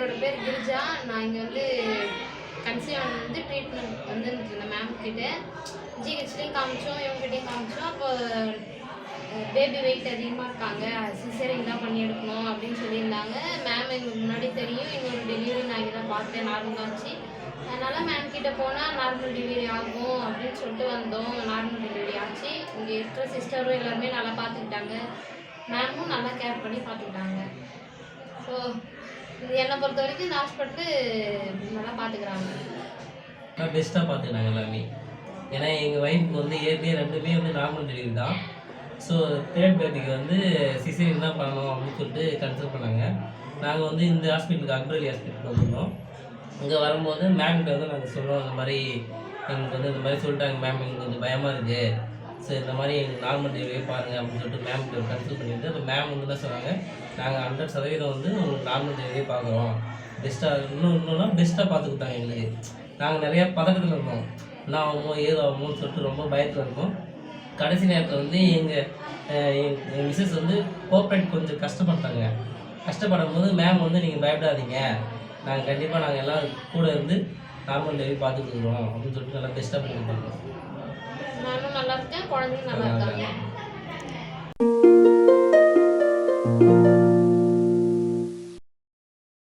என்னோட பேர் கிரிஜா. நான் இங்கே வந்து கன்சீவ் வந்து ட்ரீட்மெண்ட் வந்து இந்த மேம் கிட்ட ஜிஹெச்லேயும் காமிச்சோம், இவங்ககிட்டையும் காமிச்சோம். அப்போ பேபி வெயிட் அதிகமாக இருக்காங்க, சிசேரியன் தான் பண்ணி எடுக்கணும் அப்படின்னு சொல்லியிருந்தாங்க. மேம் எங்களுக்கு முன்னாடி தெரியும், இன்னொரு டெலிவரி நான் இங்கே தான் பார்த்தேன், நார்மல் ஆச்சு. அதனால் மேம் கிட்டே போனால் நார்மல் டெலிவரி ஆகும் அப்படின்னு சொல்லிட்டு வந்தோம். நார்மல் டெலிவரி ஆச்சு. இங்கே இருக்கிற சிஸ்டரும் எல்லாருமே நல்லா பார்த்துக்கிட்டாங்க, மேமும் நல்லா கேர் பண்ணி பார்த்துக்கிட்டாங்க. ஸோ என்னை பொறுத்த வரைக்கும் இந்த ஹாஸ்பிட்டலு நல்லா பார்த்துக்கிறாங்க, பெஸ்ட்டாக பார்த்துக்கிட்டாங்க எல்லாமே. ஏன்னா எங்கள் ஒய்ஃபுக்கு வந்து ஏற்கனவே ரெண்டுமே வந்து நார்மல் டெலிவரி தான். ஸோ தேர்ட் பேபிக்கு வந்து சிசேரியன் தான் பண்ணணும் அப்படின்னு சொல்லிட்டு கன்சல்ட் பண்ணாங்க. நாங்கள் வந்து இந்த ஹாஸ்பிட்டலுக்கு அக்ரலி ஹாஸ்பிட்டலுக்கு வந்திருந்தோம். இங்கே வரும்போது மேம்கிட்ட வந்து நாங்கள் சொல்கிறோம், இந்த மாதிரி எங்களுக்கு வந்து இந்த மாதிரி சொல்லிட்டாங்க மேம், எங்களுக்கு கொஞ்சம் பயமாக இருக்குது, ஸோ இந்த மாதிரி எங்களுக்கு நார்மல் டெலிவரியே பாருங்கள் அப்படின்னு சொல்லிட்டு மேம்கிட்ட கன்சல்ட் பண்ணிட்டு அப்போ மேம் வந்து என்ன சொன்னாங்க, நாங்கள் 100% வந்து உங்களுக்கு நார்மல் டெலிவரியே பார்க்குறோம், பெஸ்ட்டாக இன்னொன்னா பெஸ்ட்டாக பார்த்துக்கிட்டாங்க எங்களுக்கு. நாங்கள் நிறையா பதட்டத்தில் இருந்தோம், என்ன ஆகுமோ ஏதோ ஆகுமோன்னு சொல்லிட்டு ரொம்ப பயத்தில் இருந்தோம். கடைசி நேரத்தில் வந்து எங்கள் மிஸ்ஸஸ் வந்து கோஆப்ரேட் கொஞ்சம் கஷ்டப்பட்டாங்க. கஷ்டப்படும் போது மேம் வந்து நீங்கள் பயப்படாதீங்க, நாங்கள் கண்டிப்பாக நாங்கள் எல்லாம் கூட இருந்து நார்மல் டெலிவரி பார்த்துட்டு இருக்கிறோம் அப்படின்னு சொல்லிட்டு நல்லா பெஸ்ட்டாக பண்ணியிருக்காங்க. நானும் நல்லா இருக்கேன், குழந்தையும் நல்லா இருக்காங்க.